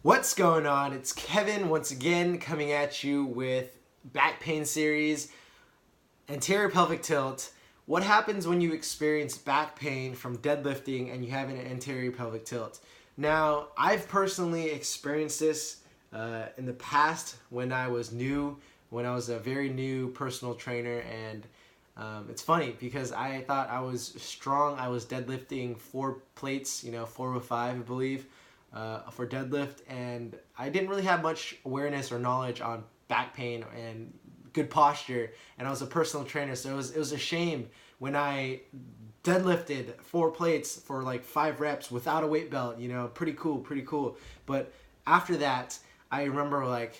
What's going on? It's Kevin once again coming at you with back pain series, anterior pelvic tilt. What happens when you experience back pain from deadlifting and you have an anterior pelvic tilt? Now, I've personally experienced this in the past when I was a very new personal trainer, and it's funny because I thought I was strong. I was deadlifting 4 plates, 405, I believe. For deadlift, and I didn't really have much awareness or knowledge on back pain and good posture, and I was a personal trainer, so it was a shame when I deadlifted 4 plates for like 5 reps without a weight belt. Pretty cool. But after that, I remember like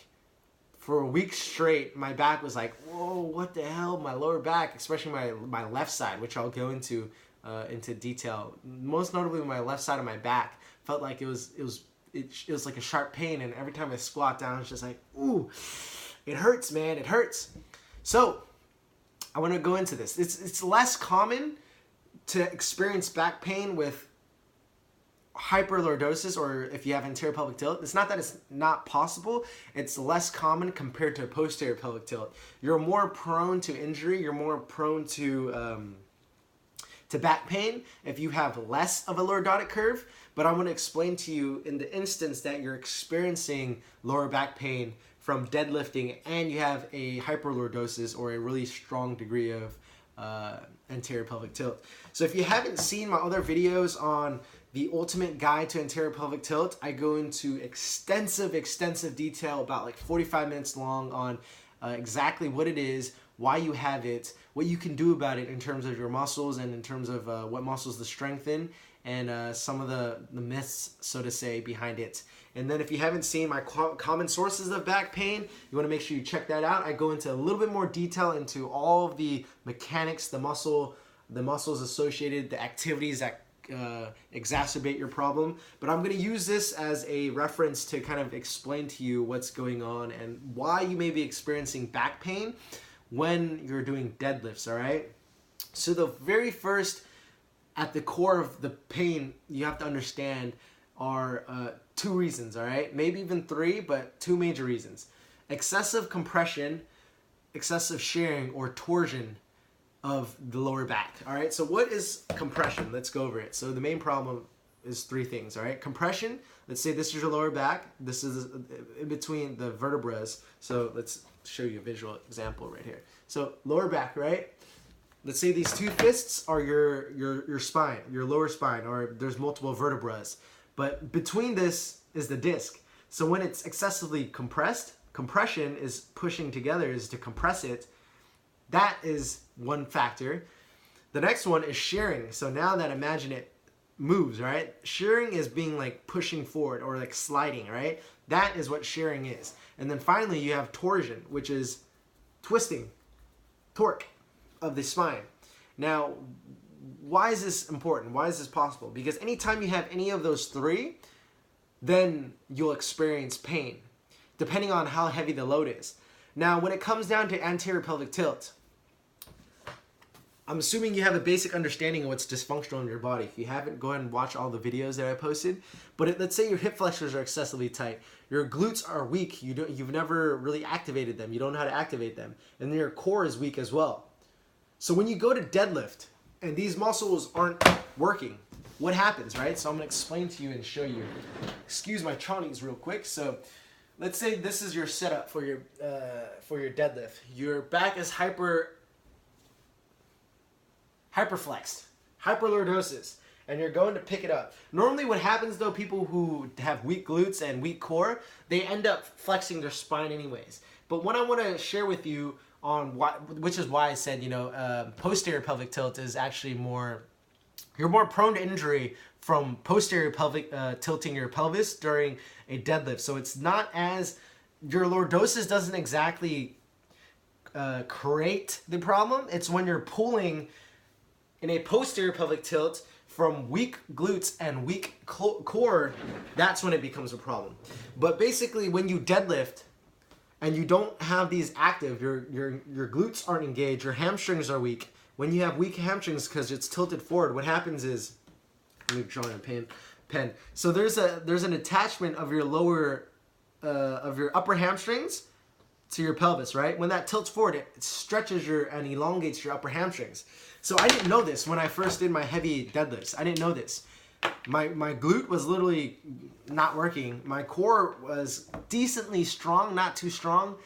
for a week straight, my back was like, whoa, what the hell? My lower back, especially my left side, which I'll go into detail. Most notably, my left side of my back felt like it was like a sharp pain, and every time I squat down, it's just like, ooh, it hurts, man, it hurts. So I want to go into this. It's less common to experience back pain with hyperlordosis, or if you have anterior pelvic tilt. It's not that it's not possible, it's less common compared to posterior pelvic tilt. You're more prone to injury, you're more prone to back pain if you have less of a lordotic curve. But I want to explain to you in the instance that you're experiencing lower back pain from deadlifting and you have a hyperlordosis or a really strong degree of anterior pelvic tilt. So if you haven't seen my other videos on the ultimate guide to anterior pelvic tilt, I go into extensive detail, about like 45 minutes long, on exactly what it is, why you have it, what you can do about it in terms of your muscles and in terms of what muscles to strengthen, and some of the myths, so to say, behind it. And then if you haven't seen my common sources of back pain, you want to make sure you check that out. I go into a little bit more detail into all of the mechanics, the muscles associated, the activities that exacerbate your problem. But I'm going to use this as a reference to kind of explain to you what's going on and why you may be experiencing back pain when you're doing deadlifts, all right? So the very first, at the core of the pain, you have to understand are 2 reasons, all right? Maybe even 3, but 2 major reasons. Excessive compression, excessive shearing, or torsion of the lower back, all right? So what is compression? Let's go over it. So the main problem is 3 things, all right? Compression, let's say this is your lower back. This is in between the vertebrae. So let's show you a visual example right here. So lower back, right? Let's say these 2 fists are your spine, your lower spine, or there's multiple vertebrae. But between this is the disc. So when it's excessively compressed, compression is pushing together, is to compress it. That is one factor. The next one is shearing. So now that, imagine it moves, right? Shearing is being like pushing forward or like sliding, right? That is what shearing is. And then finally you have torsion, which is twisting, torque of the spine. Now, why is this important? Why is this possible? Because anytime you have any of those 3, then you'll experience pain, depending on how heavy the load is. Now, when it comes down to anterior pelvic tilt, I'm assuming you have a basic understanding of what's dysfunctional in your body. If you haven't, go ahead and watch all the videos that I posted. But let's say your hip flexors are excessively tight. Your glutes are weak. You've never really activated them. You don't know how to activate them. And then your core is weak as well. So when you go to deadlift and these muscles aren't working, what happens, right? So I'm going to explain to you and show you. Excuse my chonies real quick. So let's say this is your setup for your deadlift. Your back is hyperflexed, hyperlordosis, and you're going to pick it up. Normally what happens though, people who have weak glutes and weak core, they end up flexing their spine anyways. But what I want to share with you on which is why I said, posterior pelvic tilt is actually you're more prone to injury from posterior pelvic tilting your pelvis during a deadlift. So it's not as, your lordosis doesn't exactly create the problem. It's when you're pulling in a posterior pelvic tilt from weak glutes and weak core, that's when it becomes a problem. But basically when you deadlift and you don't have these active, your glutes aren't engaged, your hamstrings are weak. When you have weak hamstrings because it's tilted forward, what happens is, let me draw in a pen. pen. So there's an attachment of your lower of your upper hamstrings to your pelvis, right? When that tilts forward, it stretches and elongates your upper hamstrings. So I didn't know this when I first did my heavy deadlifts. I didn't know this. My glute was literally not working. My core was decently strong, not too strong.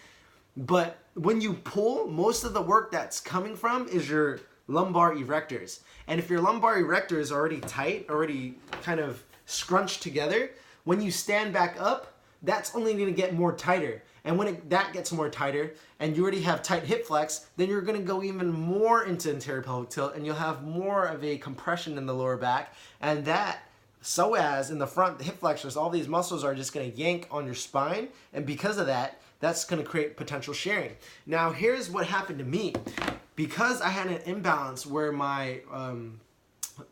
But when you pull, most of the work that's coming from is your lumbar erectors. And if your lumbar erectors are already tight, already kind of scrunched together, when you stand back up, that's only going to get more tighter. And when that gets more tighter, and you already have tight hip flex, then you're going to go even more into anterior pelvic tilt, and you'll have more of a compression in the lower back. And that, so as in the front, the hip flexors, all these muscles are just going to yank on your spine. And because of that, that's going to create potential sharing. Now, here's what happened to me. Because I had an imbalance where I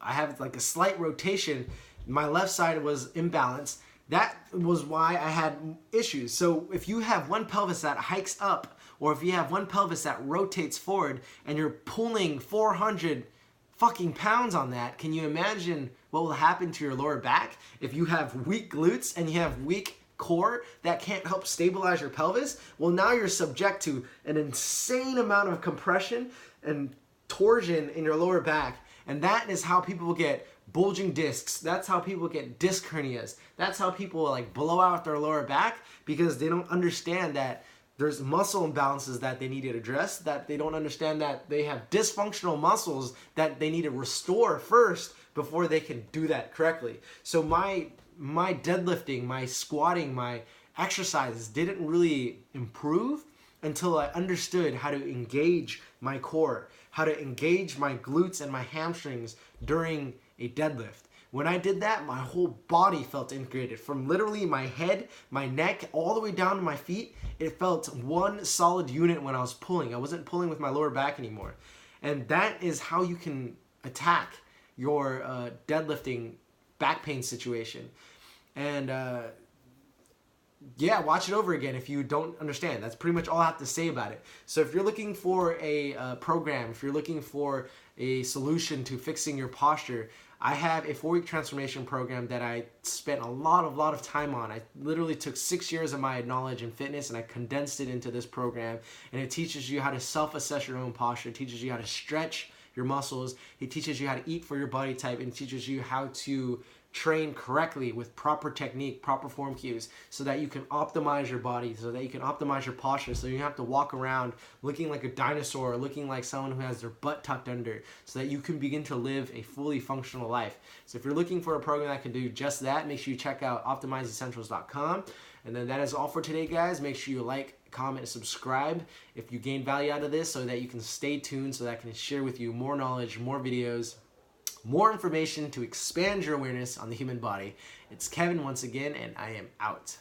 have like a slight rotation, my left side was imbalanced. That was why I had issues. So if you have one pelvis that hikes up, or if you have one pelvis that rotates forward, and you're pulling 400 fucking pounds on that, can you imagine what will happen to your lower back if you have weak glutes and you have weak core that can't help stabilize your pelvis? Well, now you're subject to an insane amount of compression and torsion in your lower back. And that is how people get bulging discs. That's how people get disc hernias. That's how people like blow out their lower back, because they don't understand that there's muscle imbalances that they need to address, that they don't understand that they have dysfunctional muscles that they need to restore first before they can do that correctly. So my deadlifting, my squatting, my exercises didn't really improve until I understood how to engage my core, how to engage my glutes and my hamstrings during a deadlift. When I did that, my whole body felt integrated. From literally my head, my neck, all the way down to my feet, it felt one solid unit when I was pulling. I wasn't pulling with my lower back anymore. And that is how you can attack your deadlifting back pain situation. And yeah, watch it over again if you don't understand. That's pretty much all I have to say about it. So if you're looking for a program, if you're looking for a solution to fixing your posture, I have a 4-week transformation program that I spent a lot of time on. I literally took 6 years of my knowledge in fitness and I condensed it into this program. And it teaches you how to self-assess your own posture. It teaches you how to stretch your muscles. It teaches you how to eat for your body type, and it teaches you how to train correctly with proper technique, proper form cues, so that you can optimize your body, so that you can optimize your posture, so you don't have to walk around looking like a dinosaur, or looking like someone who has their butt tucked under, so that you can begin to live a fully functional life. So if you're looking for a program that can do just that, make sure you check out optimizeessentials.com. And then that is all for today, guys. Make sure you like, comment, and subscribe if you gain value out of this, so that you can stay tuned, so that I can share with you more knowledge, more videos, more information to expand your awareness on the human body. It's Kevin once again, and I am out.